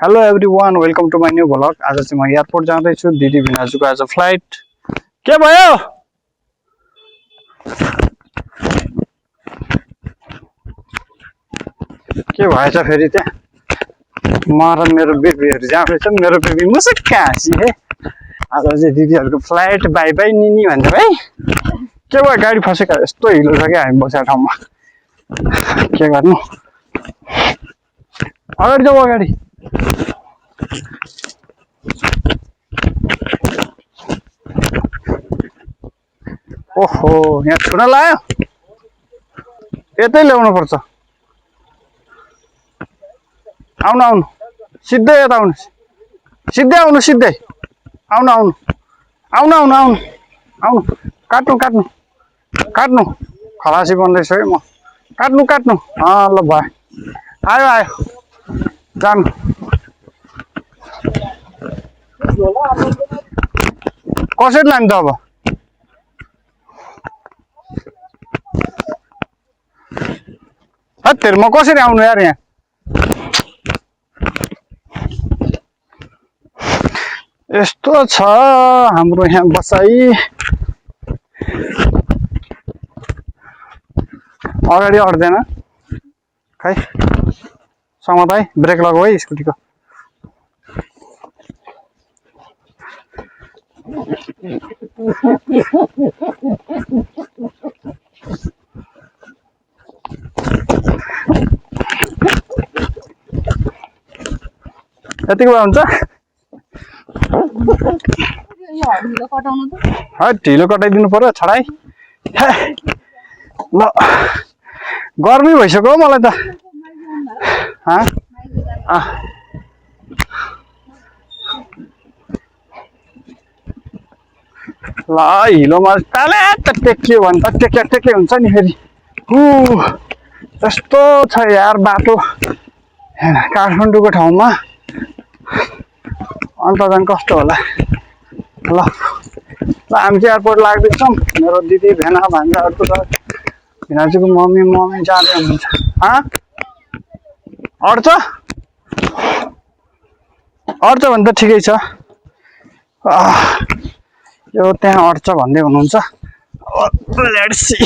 Hello everyone, welcome to my new vlog. आज चाहिँ म एयरपोर्ट जाँदैछु। दिदी भिनाजुको आज फ्लाइट। के भयो? के भएछ फेरि त्यहाँ? म र मेरो बेबीहरू जाँदैछ। मेरो बेबी मुसुक्क हाँसी है। आज चाहिँ दिदीहरूको फ्लाइट। बाई बाई निनी भन्छ भाइ। के भयो? गाडी फसेको यस्तो हिलो छ क्या हामी बसेको ठाउँमा। के गर्नु? अगाडि जाऊ अगाडि। ओहो, यहाँ छुरा लायो। यतै ल्याउनु पर्छ। आउनु आउनु, सिधै यता आउनु, सिधै आउनु, सिधै आउनु आउनु आउनु आउनु आउनु आउनु। काट्नु काट्नु काट्नु। खलासी बन्दैछ है म। काट्नु काट्नु। ल भयो, आयो आयो, जानु। कसरी लाने त अब? हत्तेर, म कसरी आउनु यार यहाँ? यस्तो छ हाम्रो यहाँ बसाई। अगाडि अट्दैन खै। समताई ब्रेक लगाऊ है स्कुटीको। यतिको भए हुन्छ? ढिलो कटाइदिनु पर्यो छडाई। ल, गर्मी भइसक्यो हौ मलाई त। ल, हिलोमा ताले त टेकियो भने त टेके हुन्छ नि फेरि। यस्तो छ यार बाटो काठमाडौँको ठाउँमा। अन्त झन् कस्तो होला। ल हामी चाहिँ एयरपोर्ट लाग्दैछौँ। मेरो दिदी भेना भान्जाहरू त भिनाजुको मम्मी जाँदै हुनुहुन्छ। अड्छ भने त ठिकै छ। यो त्यहाँ अड्छ भन्दै हुनुहुन्छ। Let's see.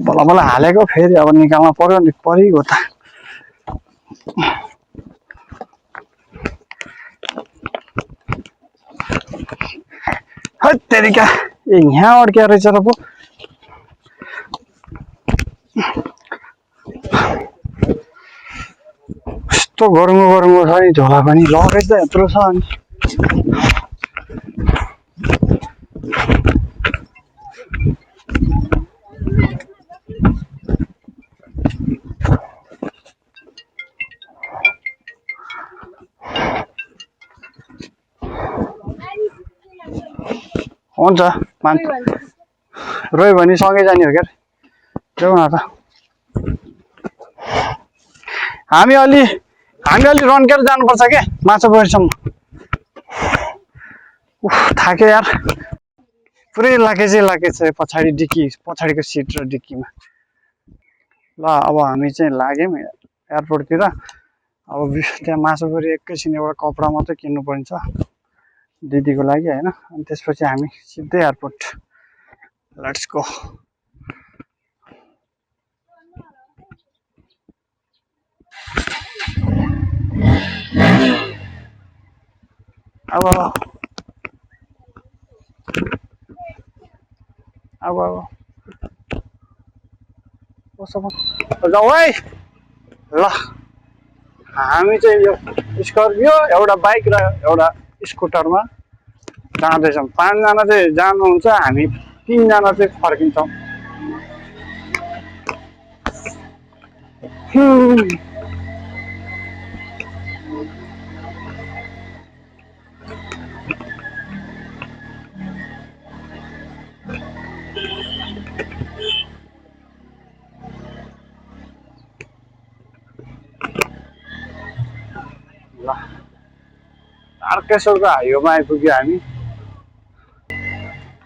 बल्ल हालेको फेरि अब निकाल्न पर्यो नि। परिगयो त। हत्तेरिका, यहाँ अड्किया रहेछ र पो। यस्तो गरुङ्गो छ नि झोला पनि। लगेज त यत्रो छ नि। हुन्छ, रोयो भने सँगै जाने हो क्या। जाउँ न त। हामी अलि रन्केर जानुपर्छ क्या माछापोखरीसम्म। थाक्यो यार पुरै। लाकेछ पछाडि डिक्की, पछाडिको सिट र डिक्कीमा। ल अब हामी चाहिँ लाग्यौँ एयरपोर्टतिर। अब त्यहाँ माछापोखरी एकैछिन एउटा कपडा मात्रै किन्नु पर्छ दिदीको लागि होइन। अनि त्यसपछि हामी सिधै एयरपोर्ट। Let's go. अब जाऊ है। ल हामी चाहिँ यो स्कर्पियो, एउटा बाइक र एउटा स्कुटरमा जाँदैछौँ। 5 जना चाहिँ जानुहुन्छ, हामी 3 जना चाहिँ फर्किन्छौँ। तारकेश्वरको हाइवेमा आइपुग्यो हामी।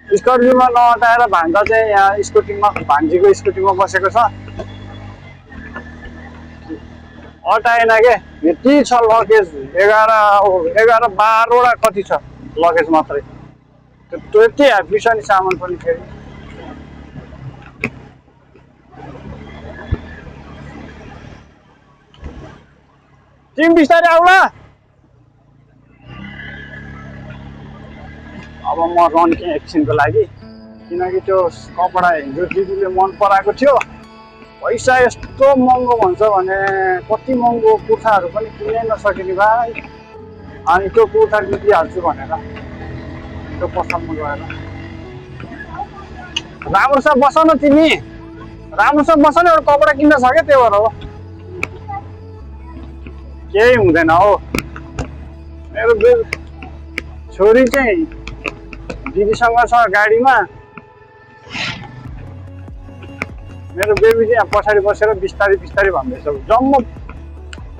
स्कर्पियोमा नअटाएर भान्जा चाहिँ यहाँ स्कुटीमा भान्जीको स्कुटीमा बसेको छ। अटाएन के यति छ लगेज 11-12वटा कति छ लगेज मात्रै। त्यति हेभी छ नि सामान पनि फेरि। तिमी बिस्तारै आउला। अब म रन्केँ एकछिनको लागि, किनकि त्यो कपडा हिजो दिदीले मन पराएको थियो। पैसा यस्तो महँगो भन्छ भने कति महँगो कुर्ताहरू पनि किनै नसकिने भाइ। अनि त्यो कुर्ता लिइहाल्छु भनेर त्यो पसलमा गएर। राम्रोसँग बस न तिमी, राम्रोसँग बस न। एउटा कपडा किन्न छ क्या, त्यही भएर हो। केही हुँदैन हो। मेरो छोरी चाहिँ दिदीसँग छ गाडीमा। मेरो बेबी चाहिँ यहाँ पछाडि बसेर बिस्तारै बिस्तारै भन्दैछ। जम्मा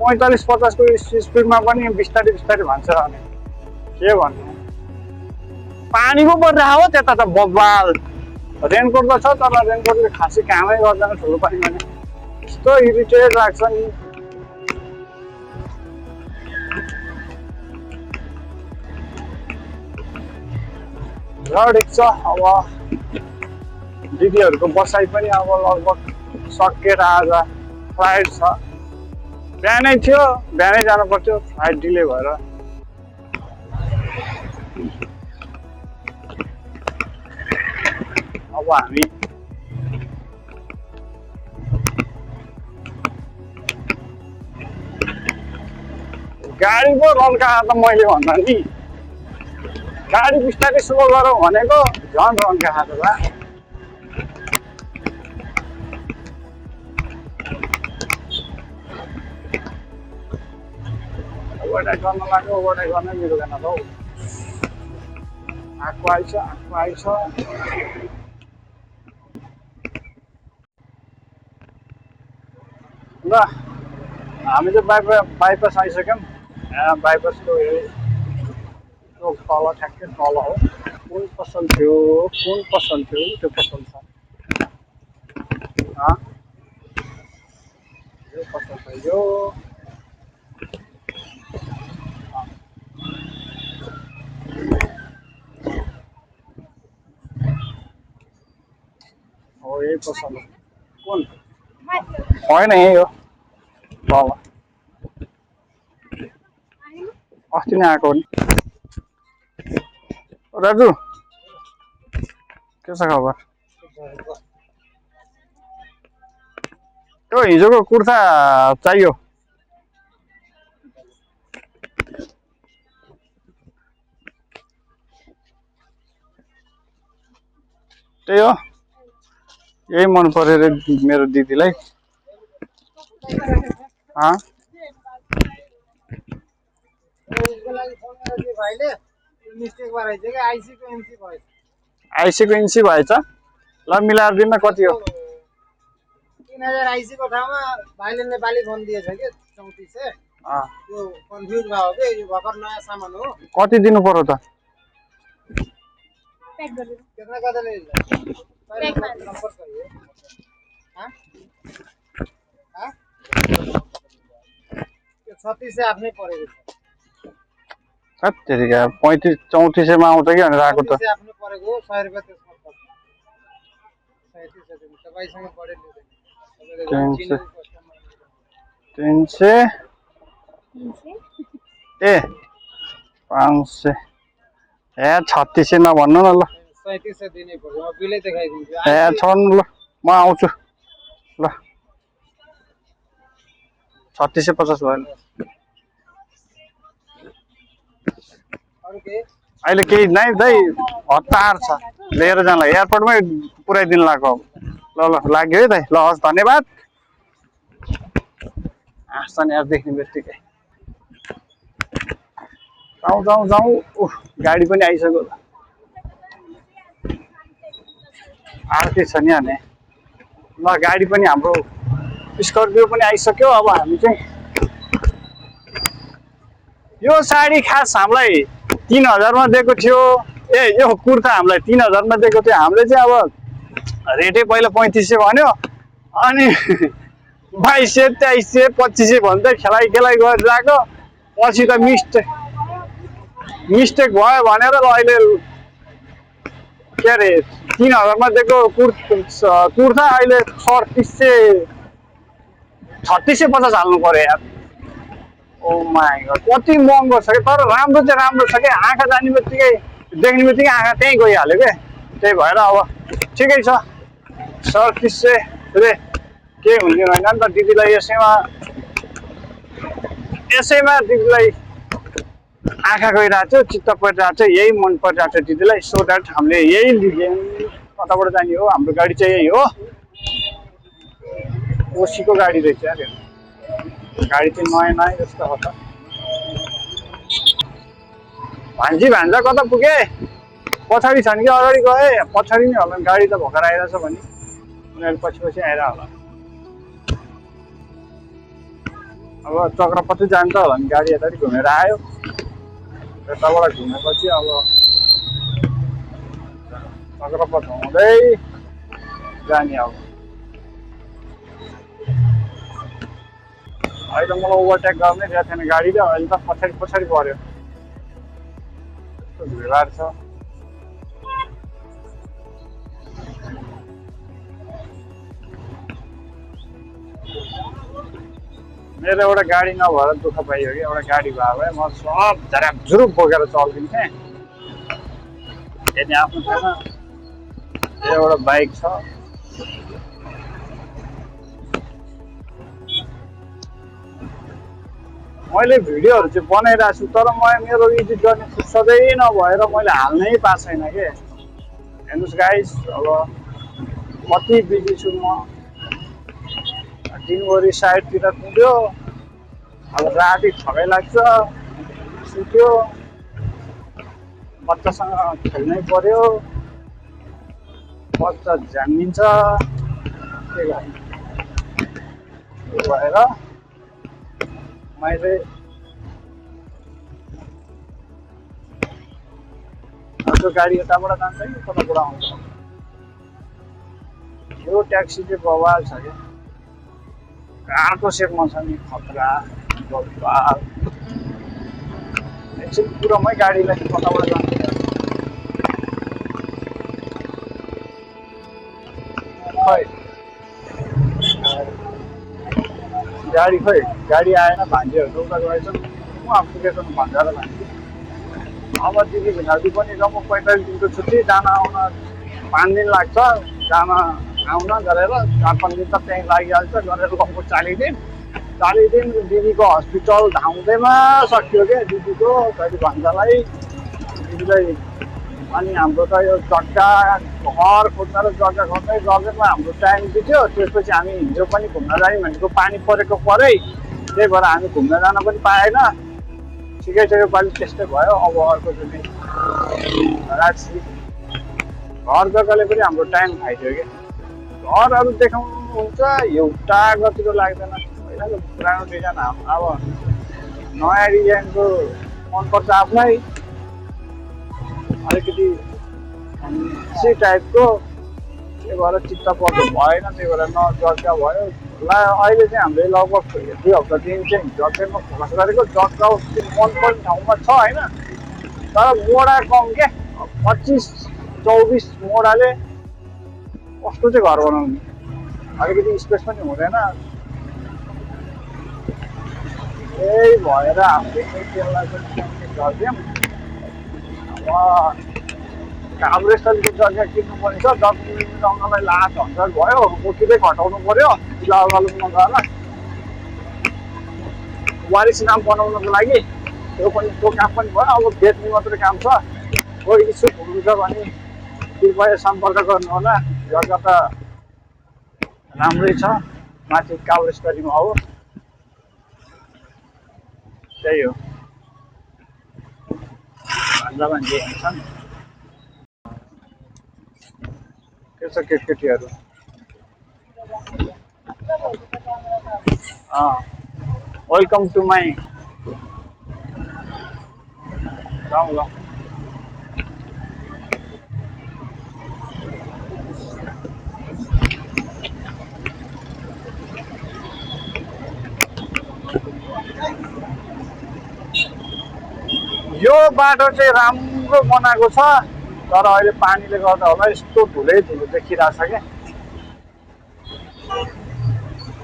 45-50 को स्पिडमा पनि बिस्तारै बिस्तारै भन्छ। अनि के भन्नु, पानी पो परिरहेको हो त्यता त बब्बाल। रेनकोट त छ तर रेनकोटले खासै कामै गर्दैन ठुलो पानीमा नि। यस्तो इरिटेट लाग्छ नि। ठिक छ, अब दिदीहरूको बसाइ पनि अब लगभग सकेर आज फ्लाइट छ। बिहानै थियो, बिहानै जानु पर्थ्यो, फ्लाइट डिले भएर। अब हामी गाडी पो रन्का त मैले भन्दा नि, गाडी बिस्तारै स्लो गरौँ भनेको झन् रन्का खाँदो भा। ओभरटेक गर्न लाग्यो, ओभरटेक गर्नै मिल्दैन त हौ। आएको आइछ, आएको आइछ। ल हामी चाहिँ बाइपास आइसक्यौँ। बाइपासको त्यो तल ठ्याक्कै तल हो। कुन पसल थियो, कुन पसल थियो, त्यो पसल छ। यो पसल छ यो। हो यही पसल हो। कुन होइन यही हो तल। अस्ति नै आएको नि। राजु के छ खबर? त्यो हिजोको कुर्ता चाहियो। त्यही हो, यही मन पर्यो रे मेरो दिदीलाई। आइसीको इन्सी भएछ। ल मिलाएर दिन कति हो? 3000 आइसीको ठाउँमा भाइले नेपाली फोन दिएछ कि 3400। त्यो कन्फ्युज भयो के, यो भर्खर नयाँ सामान हो। कति दिनु पर्यो त? पैक गरिदिनु। कितना कता ले ला? पैक नम्बर चाहिए। हां हां 3600 आफ्नै परेको छ। तेरिका 35-3400 मा आउँछ कि भनेर आएको त। आफ्नै परेको 100 रुपैयाँ त्यसमा पर्छ। 3700 तपाईसँग बढी लिँदैन। 300 ए 500 ए 3600 नभन्नु न ल। 3700 दिनै पर्छ। म बिलै देखाइदिन्छु। ए छन् ल म आउँछु ल। 3650 भयो। अरु के? अहिले केही नै दाइ हतार छ। लिएर जाँला एयरपोर्टमै पुर्याइदिनु लाग्यो। ल ल लाग्यो है दाइ। ल हस् धन्यवाद। आसान यार देख्ने बित्तिकै। जाउँ जाउँ जाउँ। गाडी पनि आइसक्यो। आर्कै छ नि हाने। ल गाडी पनि हाम्रो स्कर्पियो पनि आइसक्यो। अब हामी चाहिँ यो साडी खास हामीलाई 3000 मा दिएको थियो। यो कुर्ता हामीलाई 3000 मा दिएको थियो। हामीले चाहिँ अब रेटै पहिला 3500 भन्यो, अनि 2200 2300 2500 भन्दै खेलाइ गरिरहेको। पछि त मिस्टेक भयो भनेर अहिले के अरे 3000 मा दिएको कुर्ता अहिले 3650 हाल्नु पर्यो यार। ओ माई गड, कति महँगो छ कि। तर राम्रो चाहिँ राम्रो छ कि, आँखा जाने बित्तिकै देख्ने बित्तिकै आँखा त्यहीँ गइहाल्यो क्या। त्यही भएर अब ठिकै छ। 3700 रे के हुने होइन नि त। दिदीलाई यसैमा दिदीलाई आँखा गइरहेको थियो, चित्त परिरहेको छ, यही मन परिरहेको छ दिदीलाई। सो द्याट हामीले यही लियौँ। कताबाट जाने हो, हाम्रो गाडी चाहिँ यही हो। ओसीको गाडी रहेछ यार, गाडी चाहिँ नयाँ जस्तो हो त। भान्जी भान्जा कता पुगे? पछाडि छन् कि अगाडि गए? पछाडि नै होला, गाडी त भर्खर आइरहेछ भने उनीहरू पछि आएर होला। अब चक्रपति जान्छ होला नि, गाडी यतापट्टि घुमेर आयो। यताबाट घुमेपछि अब चक्रपथ हुँदै जाने। अब अहिले त मलाई ओभरटेक गर्नै दिएको थिएन गाडीले, अहिले त पछाडि पर्यो। यस्तो भिडभाड छ। मेरो एउटा गाडी नभएर दुःख पाइयो कि, एउटा गाडी भयो भए म सब झराकझुरुक बोकेर चल्दिन्थेँ। यदि आफ्नो छैन, एउटा बाइक छ। मैले भिडियोहरू चाहिँ बनाइरहेको छु, तर मेरो एडिट गर्ने फुर्सदै नभएर मैले हाल्नै पाएको छैन कि। हेर्नुहोस् गाइस, अब कति बिजी छु म। दिनभरि साइडतिर कुद्यो, अब राति थकै लाग्छ, सुत्यो, बच्चासँग खेल्नै पर्यो, बच्चा झ्याम्मिन्छ, के गर्ने। त्यो भएर मैले अर्को गाडी यताबाट जान्छ कि कताबाट आउँछ। यो ट्याक्सी चाहिँ बवाल छ क्या, कारको सेपमा छ नि, खतरा बवाल। एकछिन पुरमै गाडीलाई कताबाट जान्छ। खै गाडी आएन, भान्जीहरू उता गएछन्, म पुगेको भन्दा र भान्जी। अब दिदी भिनाजु पनि र म 45 दिनको छुट्टी, जान आउन 5 दिन लाग्छ, जान आउन गरेर 4-5 दिन त त्यहीँ लागिहाल्छ गरेर लगभग 40 दिन दिदीको हस्पिटल धाउँदैमा सकियो क्या। दिदीको कहिले भन्जालाई दिदीलाई, अनि हाम्रो त यो जग्गा घर खोज्न र जग्गा खोज्दै गर्दैमा हाम्रो टाइम बित्यो। त्यसपछि हामी हिजो पनि घुम्न जाने भनेको पानी परेको परै, त्यही भएर हामी घुम्न जान पनि पाएन। ठिकै छ, यो पालि त्यस्तै भयो। अब अर्कोचोटि राजश्री घर जग्गाले पनि हाम्रो टाइम खाइदियो क्या। घरहरू देखाउनु हुन्छ, एउटा गतिको लाग्दैन। पहिलाको पुरानो डिजाइन, अब नयाँ डिजाइनको मनपर्छ आफूलाई, अलिकति सी टाइपको। त्यही भएर चित्त पर्दो भएन, त्यही भएर जग्गा भयो। अहिले चाहिँ हामीले लगभग 2 हप्तादेखि चाहिँ जग्गामा फोकस गरेको। जग्गा मनपर्ने ठाउँमा छ होइन, तर मोडा कम क्या। 25-24 मोडाले कस्तो चाहिँ घर बनाउने, अलिकति स्पेस पनि हुँदैन। त्यही भएर हामीले त्यसलाई पनि गरिदियौँ। अब काभ्रेस्थलीको जग्गा किन्नु पर्ने छ, डकुमेन्ट आउनलाई लाख हजार भयो, मुखिँदै घटाउनु पर्यो इलाम गएर वारिस नाम बनाउनको लागि। त्यो काम पनि भयो। अब बेच्ने मात्रै काम छ। कोही इच्छुक हुनुहुन्छ भने कृपया सम्पर्क गर्नु होला। जग्गा त राम्रै छ, माथि काभ्रेस्थलीमा हो। त्यही हो, भन्दा भन्दै हुन्छन्। के छ केटीहरू? वेलकम टु माई ल। यो बाटो चाहिँ राम्रो बनाएको छ तर अहिले पानीले गर्दा होला यस्तो धुलै धुलो देखिरहेछ क्या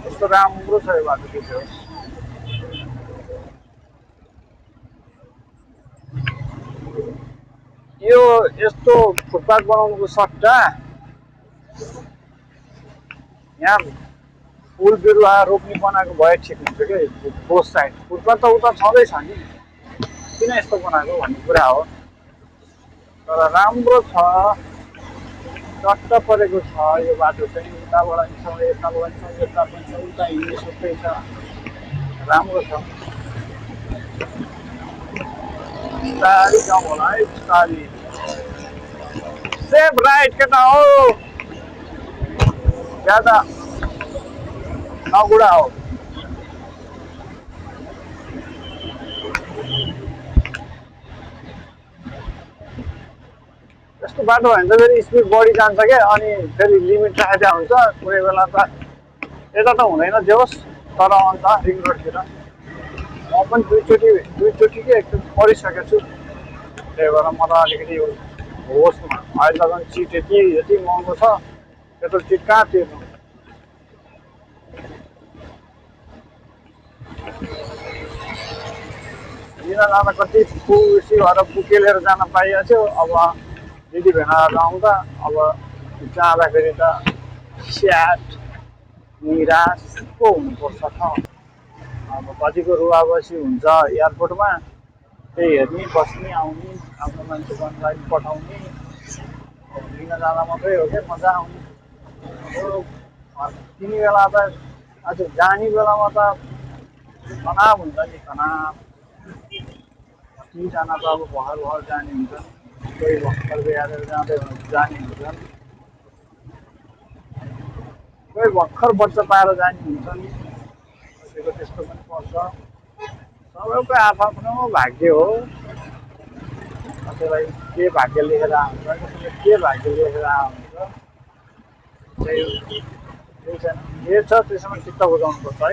यस्तो राम्रो छ यो बाटो चाहिँ यो यस्तो फुटपाथ बनाउनुको सट्टा यहाँ फुल बिरुवा रोप्ने बनाएको भए ठिक हुन्छ क्या बोस साइड फुटपाथ त उता छँदैछ नि किन यस्तो बनाएको भन्ने कुरा हो तर राम्रो छ चट्ट परेको छ यो बाटो चाहिँ उताबाट नि यताबाट नि यता पनि छ उता हिँड्ने सबै छ राम्रो छ बिस्तारी जाउँ होला है बिस्तारी सेफ राइट केटा हो ज्यादा नगुडा हो यस्तो बाटो भयो भने त फेरि स्पिड बढी जान्छ क्या अनि फेरि लिमिट राखेको हुन्छ कुनै बेला त यता त हुँदैन जे होस् तर अन्त रिङ रोडतिर म पनि दुईचोटि कि एकचोटि पढिसकेको छु त्यही भएर म त अलिकति होसमा अहिले त झन् चिट यति महँगो छ त्यत्रो चिट कहाँ तिर्नु लिन जाँदा कति खुसी भएर बुकेलेर जान पाइएको थियो अब दिदी भेनाहरू आउँदा अब जाँदाखेरि त स्याट निराश पो हुनुपर्छ त अब कतिको रुवाबसी हुन्छ एयरपोर्टमा त्यही हेर्ने बस्ने आउने आफ्नो मान्छे बनलाई पठाउने लिन जाँदा मात्रै हो क्या मजा आउने तिनी बेला त आज जाने बेलामा त तनाव हुन्छ नि तनाव कतिजना त अब भर जाने हुन्छन् कोही भर्खर बिहारेर जाँदै जाने हुन्छन् कोही भर्खर बच्चा पाएर जाने हुन्छन् कसैको त्यस्तो पनि पर्छ सबैको आफ्नो भाग्य हो कसैलाई के भाग्य लेखेर आउँछ कसैले के भाग्य लेखेर आउँछ त्यही छैन जे छ त्यसमा चित्त बुझाउनुपर्छ है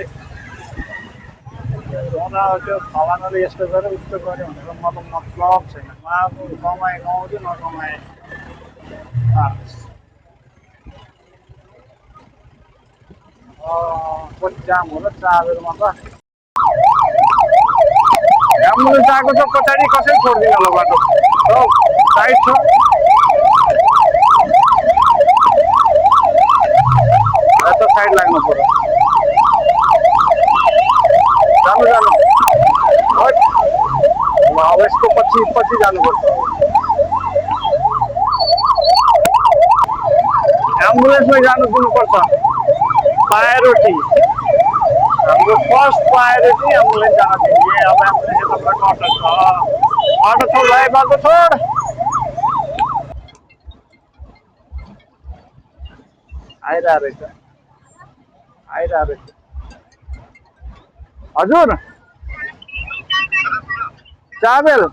त्यो फलानाले यस्तो गर्यो उस्तो गर्यो भनेर मतलब छैन म आफ्नो कमाएँ कमाउँछु नकमाएँ कति जाम होला चाबेरमा त एम्बुलेन्स आएको छ पछाडि कसै छोड्दिन होला बाटो साइड छ यता साइड लाग्नु पर्यो जानु अब यसको पछि जानुपर्छ एम्बुलेन्समै जानु दिनुपर्छ प्रायोरिटी हाम्रो फर्स्ट प्रायोरिटी एम्बुलेन्स जान दिने अब एम्बुलेन्स यताबाट अटो छ अटो छोड भाइ बाटो छोड आइरहेको रहेछ हजुर चाबेल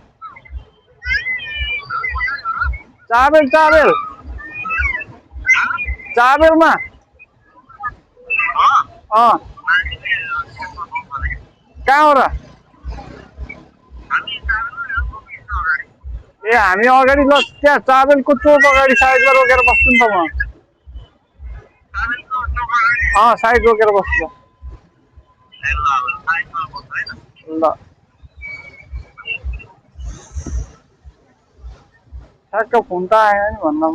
चाबेलमा कहाँ हो र ए हामी अगाडि ल त्यहाँ चाबेलको चोक अगाडि साइडमा रोकेर बस्छु नि त म साइड रोकेर बस्छु ल ठ्याक्क फोन त आएन नि भन्दा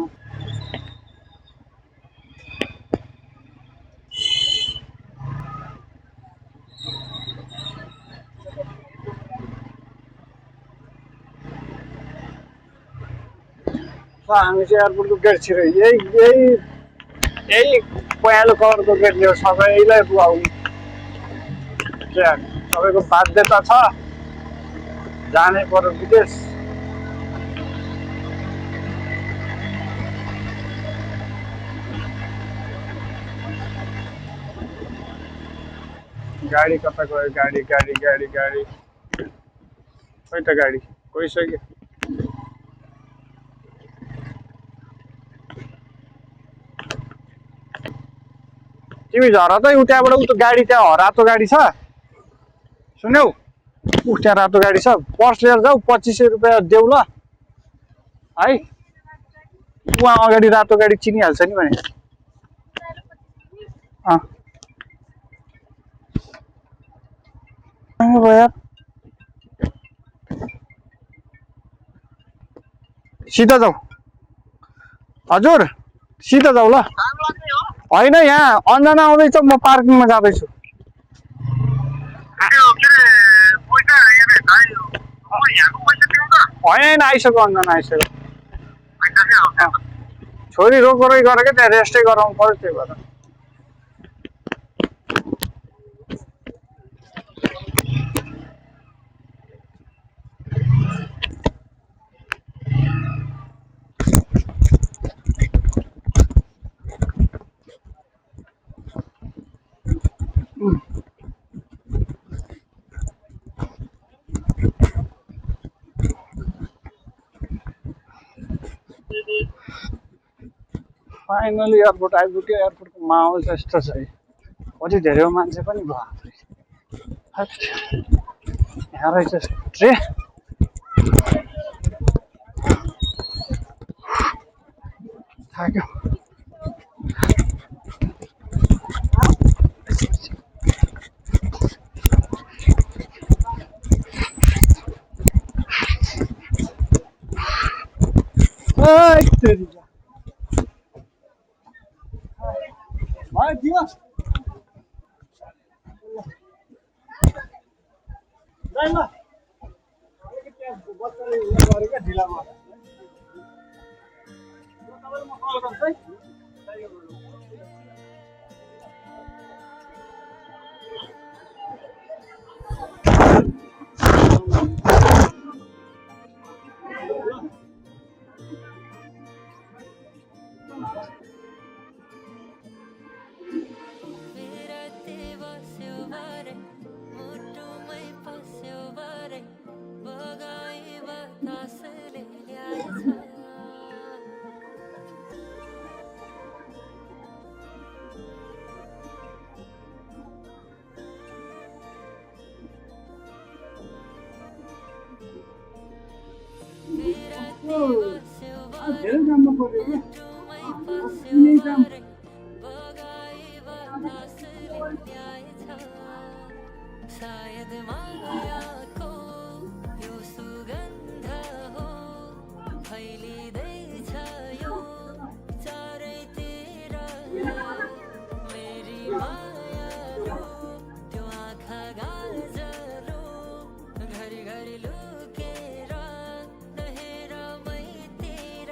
हामी चाहिँ एयरपोर्टको गेट छिरे यही पहेँलो कलरको गेट लियो सबैलाई पुऱ्याउने सबैको बाध्यता छ जानै पर्यो विदेश गाडी कता गयो गाडी खोइ त गाडी गइसक्यो तिमी झर त त्यहाँबाट उतो गाडी त्यहाँ रातो गाडी छ सुन्यौ त्यहाँ रातो गाडी छ, पर्स लिएर जाऊ, 2500 रुपियाँ देऊ ल है। उहाँ अगाडि रातो गाडी चिनिहाल्छ नि भने। यार सिधा जाऊ हजुर, सिधा जाऊ ल। होइन यहाँ अन्जना आउँदैछ, म पार्किङमा जाँदैछु। होइन आइसक्यो, अन्जना आइसक्यो। छोरी रोकरोइ गरेको त्यहाँ रेस्टै गराउनु पर्यो, त्यही भएर। फाइनली एयरपोर्ट आइपुग्यो। एयरपोर्टको माहौल चाहिँ यस्तो छ है, कति धेरै मान्छे पनि भयो। यहाँ रहेछ ट्रे, थाक्यो। भाइ दियो ल, अलिकति बच्चाले गरेको ढिला भयो। तपाईँलाई म कल गर्छु है। धेरै राम्रो पर्यो क्या, शायद मायाको यो सुगन्ध हो, फैलिँदैछ यो चारैतिर। मेरी मायाको त्यो आँखा गाजरो, घरिघरि लुकेर नहेर मैतिर।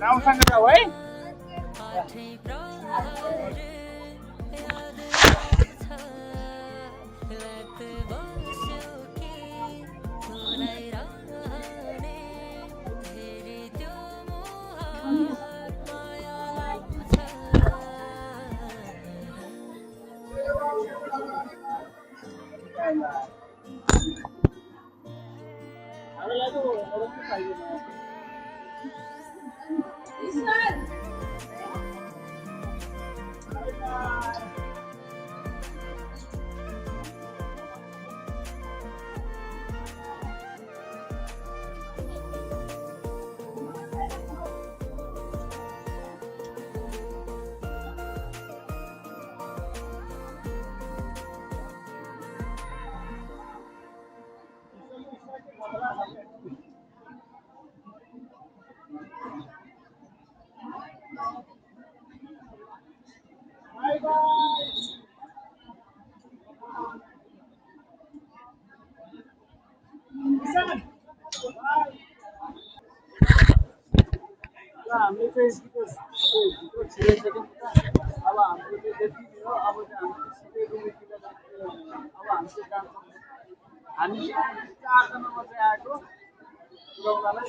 राम्रोसँग जाऊ है। याद हामीले चाहिँ भित्र छिराइसक्यौँ अब हाम्रो चाहिँ यति हो अब चाहिँ हामीले सिधै रुमतिर अब हामी चाहिँ जान्छौँ हामी चाहिँ 4 जनामा चाहिँ आएको पुऱ्याउनलाई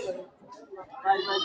बाई बाई